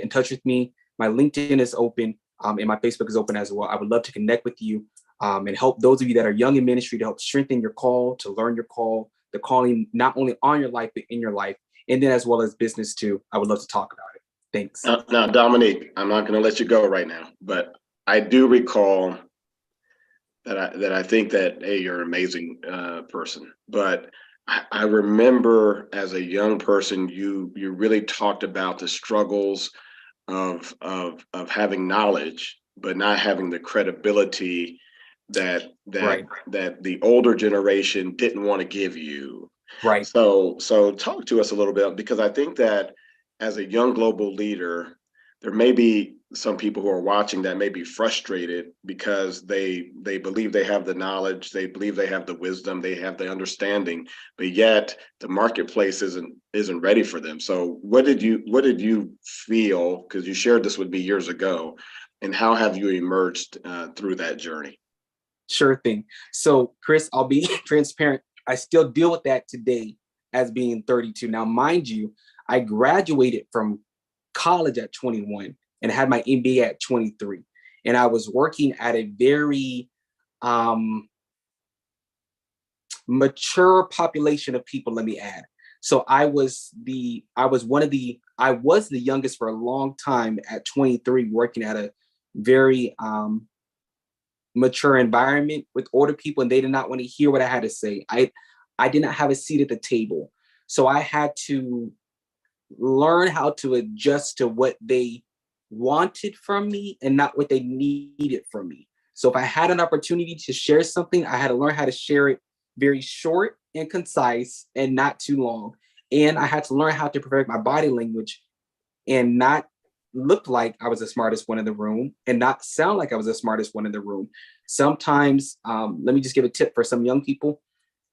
L: in touch with me. My LinkedIn is open, and my Facebook is open as well. I would love to connect with you and help those of you that are young in ministry to help strengthen your call, to learn your call, the calling not only on your life, but in your life, and then as well as business too. I would love to talk about it. Thanks.
A: Now, Dominique, I'm not going to let you go right now, but I do recall that I think that, hey, you're an amazing person, but I remember as a young person, you really talked about the struggles of having knowledge, but not having the credibility that
L: Right.
A: the older generation didn't want to give you.
L: Right.
A: So talk to us a little bit, because I think that as a young global leader, there may be some people who are watching that may be frustrated because they believe they have the knowledge, they believe they have the wisdom, they have the understanding, but yet the marketplace isn't ready for them. So what did you feel, because you shared this with me years ago, and how have you emerged through that journey?
L: Sure thing. So Chris, I'll be transparent. I still deal with that today as being 32. Now, mind you, I graduated from college at 21 and had my MBA at 23. And I was working at a very mature population of people, let me add. So I was the youngest for a long time at 23, working at a very mature environment with older people, and they did not want to hear what I had to say. I did not have a seat at the table. So I had to learn how to adjust to what they wanted from me and not what they needed from me. So if I had an opportunity to share something, I had to learn how to share it very short and concise and not too long. And I had to learn how to perfect my body language and not look like I was the smartest one in the room and not sound like I was the smartest one in the room. Sometimes, let me just give a tip for some young people.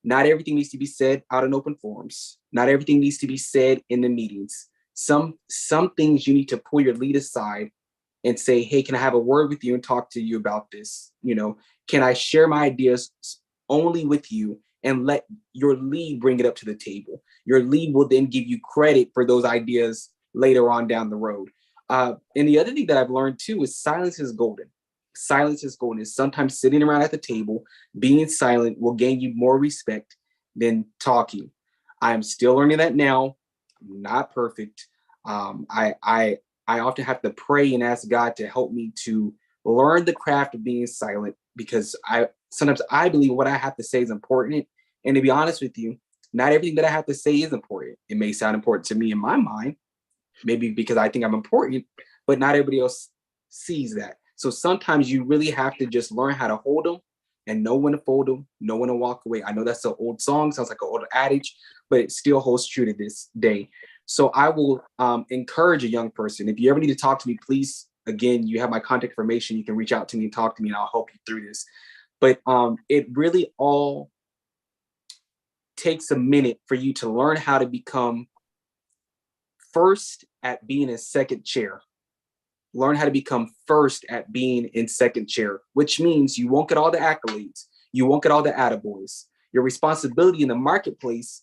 L: Not everything needs to be said out in open forums. Not everything needs to be said in the meetings. Some things you need to pull your lead aside and say, hey, can I have a word with you and talk to you about this? Can I share my ideas only with you and let your lead bring it up to the table? Your lead will then give you credit for those ideas later on down the road. And the other thing that I've learned too is silence is golden. Silence is golden. Sometimes sitting around at the table, being silent will gain you more respect than talking. I'm still learning that now. I'm not perfect. I often have to pray and ask God to help me to learn the craft of being silent, because sometimes I believe what I have to say is important. And to be honest with you, not everything that I have to say is important. It may sound important to me in my mind, maybe because I think I'm important, but not everybody else sees that. So sometimes you really have to just learn how to hold them and know when to fold them, know when to walk away. I know that's an old song, sounds like an old adage, but it still holds true to this day. So I will encourage a young person, if you ever need to talk to me, please, again, you have my contact information. You can reach out to me and talk to me and I'll help you through this. But it really all takes a minute for you to learn how to become first at being in second chair. Learn how to become first at being in second chair, which means you won't get all the accolades. You won't get all the attaboys. Your responsibility in the marketplace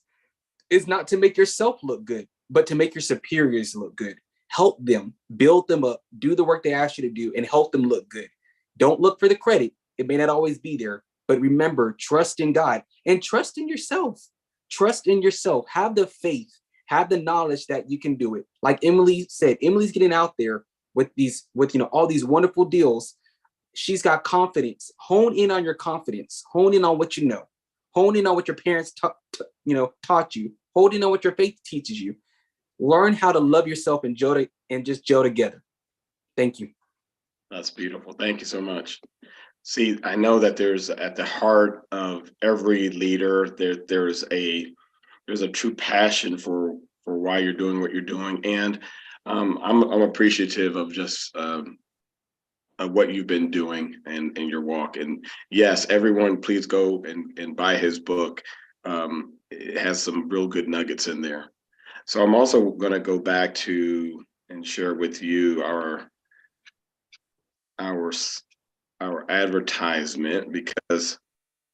L: is not to make yourself look good, but to make your superiors look good. Help them, build them up, do the work they ask you to do, and help them look good. Don't look for the credit. It may not always be there, but remember, trust in God and trust in yourself. Trust in yourself. Have the faith, have the knowledge that you can do it. Like Emily said, Emily's getting out there with all these wonderful deals. She's got confidence. Hone in on your confidence. Hone in on what you know. Hone in on what your parents taught you. Hone in on what your faith teaches you. Learn how to love yourself and just gel together. Thank you.
A: That's beautiful. Thank you so much. See, I know that there's at the heart of every leader, there's a true passion for why you're doing what you're doing. And I'm appreciative of just what you've been doing and in your walk. And yes, everyone, please go and buy his book. It has some real good nuggets in there. So I'm also going to go back to and share with you our advertisement, because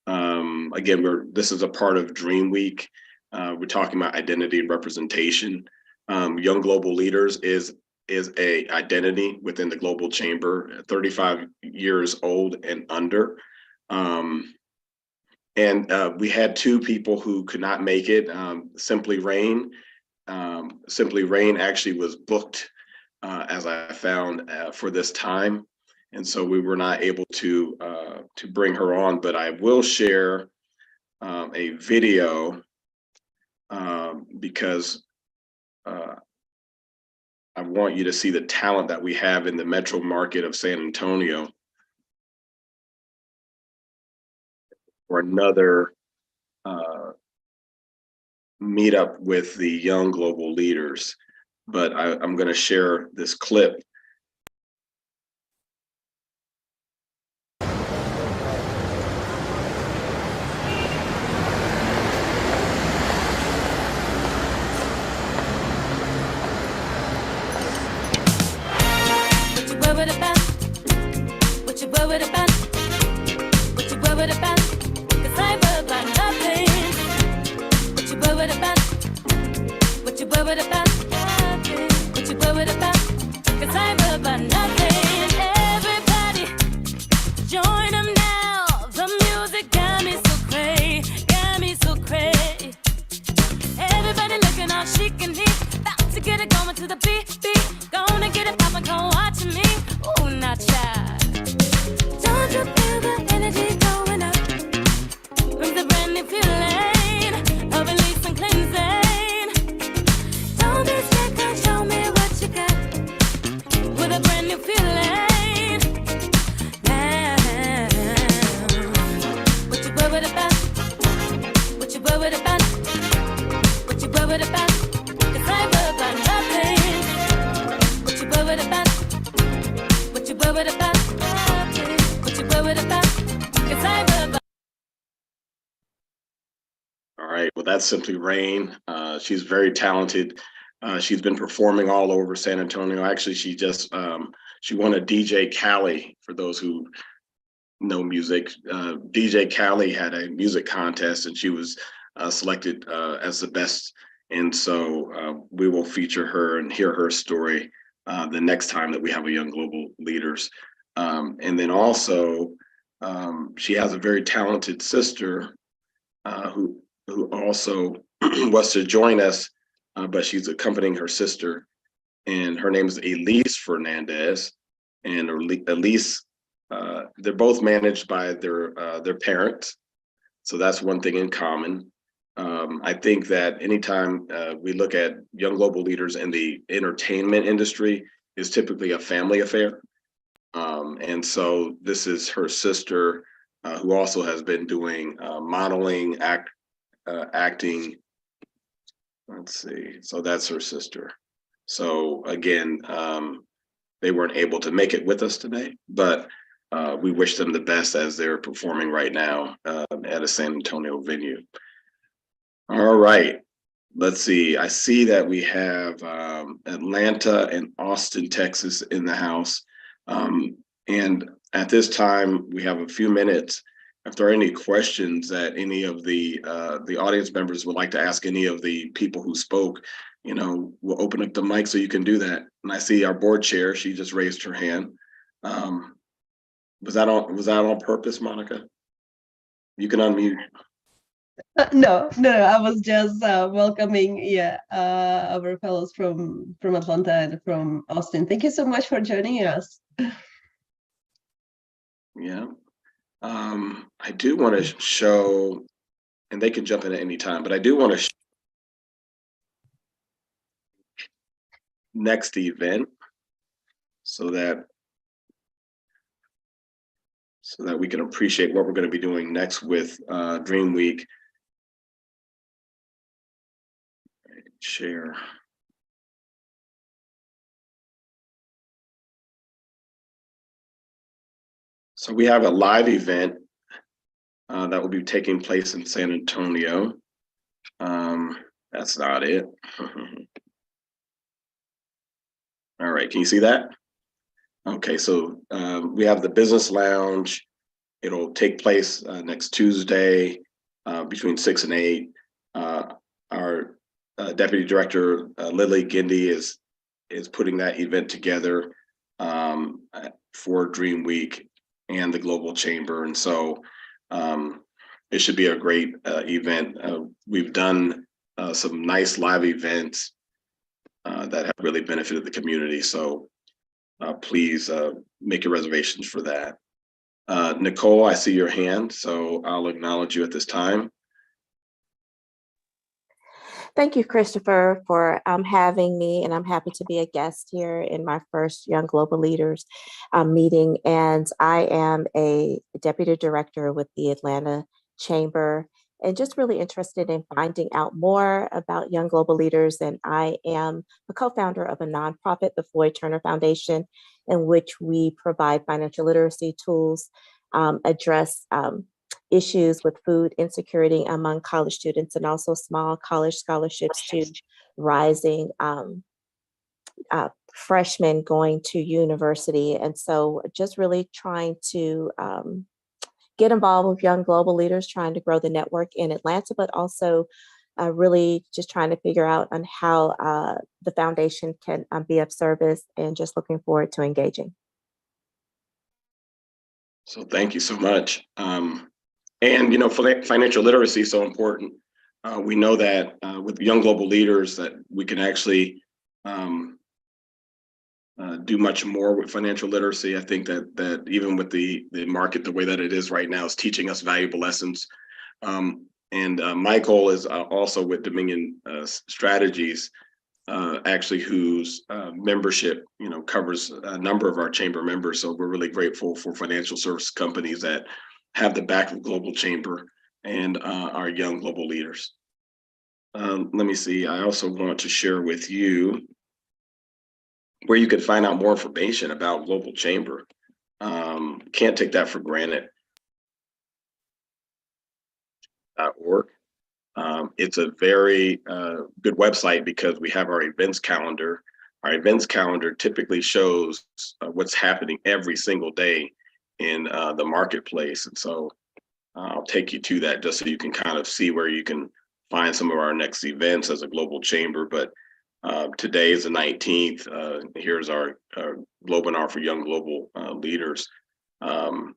A: again, this is a part of Dream Week. We're talking about identity and representation. Young Global Leaders is a identity within the Global Chamber, 35 years old and under. And we had two people who could not make it. Simply Rain. Simply Rain actually was booked, as I found, for this time. And so we were not able to bring her on, but I will share a video because I want you to see the talent that we have in the metro market of San Antonio for another meetup with the young global leaders. But I'm going to share this clip. All right, well, that's Simply Rain. She's very talented. She's been performing all over San Antonio. Actually, she just she won a DJ Cali. For those who know music, DJ Cali had a music contest, and she was selected as the best. And so we will feature her and hear her story the next time that we have a Young Global Leaders. And then also, she has a very talented sister who also was to join us, but she's accompanying her sister, and her name is Elise Fernandez. And Elise, they're both managed by their parents, so that's one thing in common. I think that anytime we look at young global leaders in the entertainment industry, is typically a family affair. And so this is her sister, who also has been doing modeling, acting. Let's see. So that's her sister. So again, they weren't able to make it with us today, but we wish them the best as they're performing right now at a San Antonio venue. All right. Let's see. I see that we have Atlanta and Austin, Texas in the house. And at this time, we have a few minutes. If there are any questions that any of the audience members would like to ask any of the people who spoke, we'll open up the mic so you can do that. And I see our board chair, she just raised her hand. Was that on purpose, Monica? You can unmute.
I: No, I was just welcoming, our fellows from Atlanta and from Austin. Thank you so much for joining us.
A: Yeah. I do want to show, and they can jump in at any time, but I do want to show next event so that we can appreciate what we're going to be doing next with Dream Week. Share. So we have a live event that will be taking place in San Antonio. That's not it. All right, can you see that? Okay, so we have the business lounge. It'll take place next Tuesday between 6 and 8. Our Deputy Director Lily Gindi is putting that event together for Dream Week and the Global Chamber, and so it should be a great event. We've done some nice live events that have really benefited the community, so please make your reservations for that. Nicole, I see your hand, so I'll acknowledge you at this time.
M: Thank you, Christopher, for having me, and I'm happy to be a guest here in my first Young Global Leaders meeting. And I am a deputy director with the Atlanta Chamber, and just really interested in finding out more about Young Global Leaders. And I am a co-founder of a nonprofit, the Floyd Turner Foundation, in which we provide financial literacy tools, address issues with food insecurity among college students, and also small college scholarships to rising freshmen going to university. And so just really trying to get involved with Young Global Leaders, trying to grow the network in Atlanta, but also really just trying to figure out on how the foundation can be of service, and just looking forward to engaging.
A: So thank you so much. And you know, financial literacy is so important. We know that with Young Global Leaders that we can actually do much more with financial literacy. I think that even with the market the way that it is right now is teaching us valuable lessons. And Michael is also with Dominion Strategies, actually whose membership covers a number of our chamber members. So we're really grateful for financial service companies that have the back of Global Chamber and our Young Global Leaders. Let me see. I also want to share with you where you can find out more information about Global Chamber. Can't take that for granted. .org. It's a very good website because we have our events calendar. Our events calendar typically shows what's happening every single day in the marketplace. And so I'll take you to that just so you can kind of see where you can find some of our next events as a Global Chamber. But today is the 19th. Here's our Globinar for Young Global Leaders. And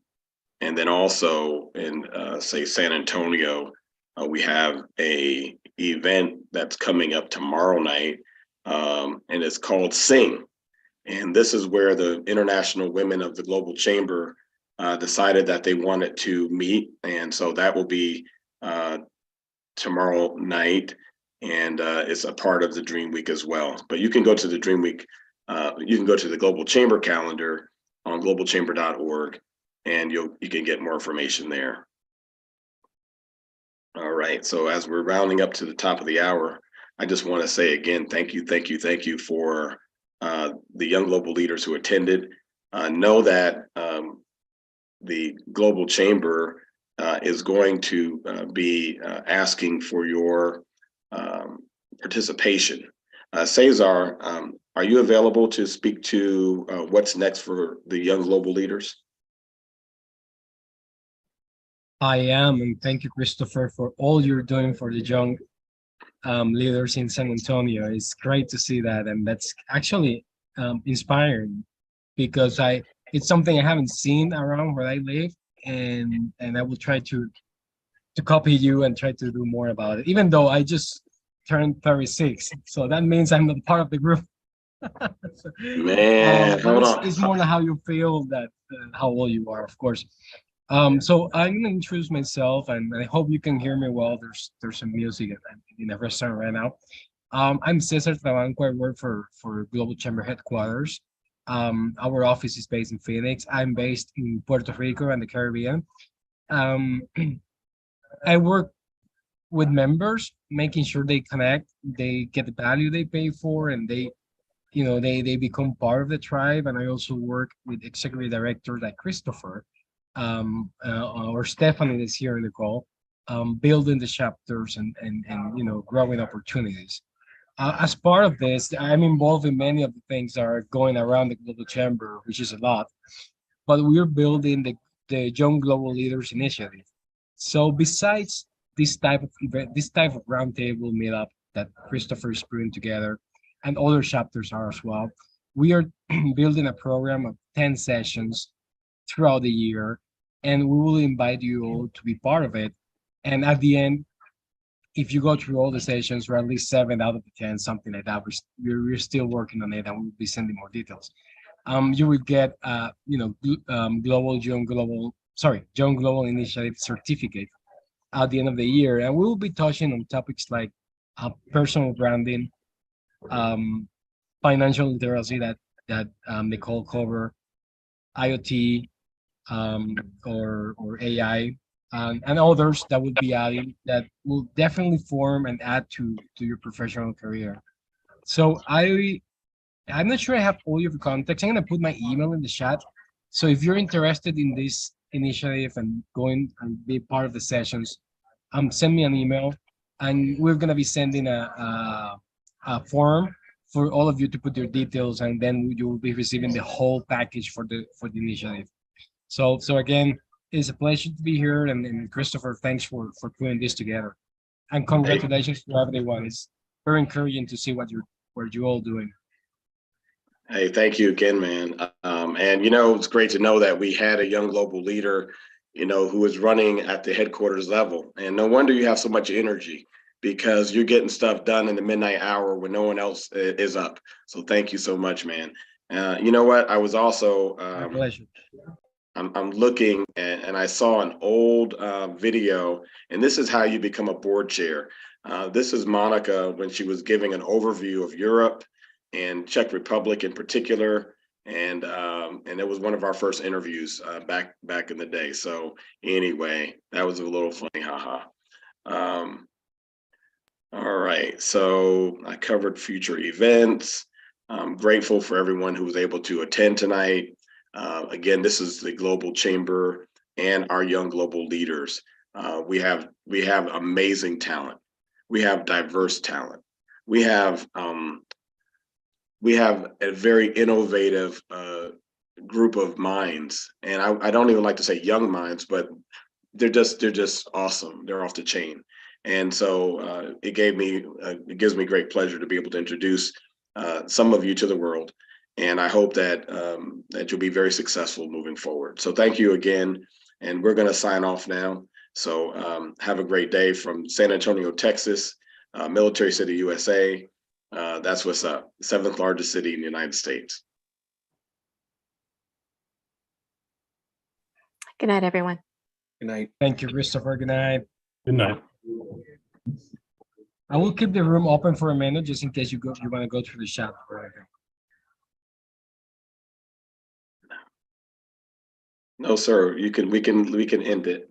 A: then also in say San Antonio, we have a event that's coming up tomorrow night, and it's called Sing. And this is where the International Women of the Global Chamber decided that they wanted to meet. And so that will be tomorrow night, and it's a part of the Dream Week as well. But you can go to the Dream Week, you can go to the Global Chamber calendar on globalchamber.org, and you can get more information there. All right, so as we're rounding up to the top of the hour, I just want to say again, thank you for the Young Global Leaders who attended. Know that the Global Chamber is going to be asking for your participation. Cesar, are you available to speak to what's next for the Young Global Leaders?
B: I am, and thank you, Christopher, for all you're doing for the young leaders in San Antonio. It's great to see that, and that's actually inspiring because it's something I haven't seen around where I live, and I will try to copy you and try to do more about it. Even though I just turned 36, so that means I'm not part of the group. So,
A: Man, hold on.
B: It's more than how you feel that how old you are, of course. So I'm gonna introduce myself, and I hope you can hear me well. There's some music in a restaurant right now. I'm Cesar Trabanco. I work for Global Chamber headquarters. Our office is based in Phoenix. I'm based in Puerto Rico and the Caribbean. I work with members, making sure they connect, they get the value they pay for, and they become part of the tribe. And I also work with executive directors like Christopher, or Stephanie is here in the call, building the chapters and growing opportunities. As part of this, I'm involved in many of the things that are going around the Global Chamber, which is a lot, but we're building the Young Global Leaders Initiative. So besides this type of event, this type of roundtable meetup that Christopher is putting together, and other chapters are as well, we are building a program of 10 sessions throughout the year, and we will invite you all to be part of it. And at the end, if you go through all the sessions, or at least 7 out of the 10, something like that, we're still working on it, and we'll be sending more details. You will get, Young Global Initiative certificate at the end of the year, and we will be touching on topics like personal branding, financial literacy that Nicole cover, IoT, or AI, and others that will be adding that will definitely form and add to your professional career. So I'm not sure I have all your contacts. I'm gonna put my email in the chat. So if you're interested in this initiative and going and be part of the sessions, send me an email, and we're gonna be sending a form for all of you to put your details, and then you will be receiving the whole package for the initiative. So again, it's a pleasure to be here, and Christopher, thanks for putting this together, and congratulations to everyone. It's very encouraging to see what you're all doing.
A: Hey, thank you again, man. And it's great to know that we had a young global leader, who is running at the headquarters level. And no wonder you have so much energy, because you're getting stuff done in the midnight hour when no one else is up. So thank you so much, man. You know what? I was also
B: My pleasure.
A: I'm looking and I saw an old video, and this is how you become a board chair. This is Monica when she was giving an overview of Europe and Czech Republic in particular, and it was one of our first interviews back in the day. So anyway, that was a little funny, haha. All right, so I covered future events. I'm grateful for everyone who was able to attend tonight. Again, this is the Global Chamber and our young global leaders. We have amazing talent. We have diverse talent. We have a very innovative group of minds, and I don't even like to say young minds, but they're just awesome. They're off the chain, and so it gives me great pleasure to be able to introduce some of you to the world. And I hope that that you'll be very successful moving forward. So thank you again, and we're going to sign off now. So have a great day from San Antonio, Texas, Military City, USA. That's what's up. 7th largest city in the United States.
M: Good night, everyone.
L: Good night.
B: Thank you, Christopher. Good night.
J: Good night.
B: I will keep the room open for a minute just in case you want to go through the chat or anything.
A: No, sir. We can end it.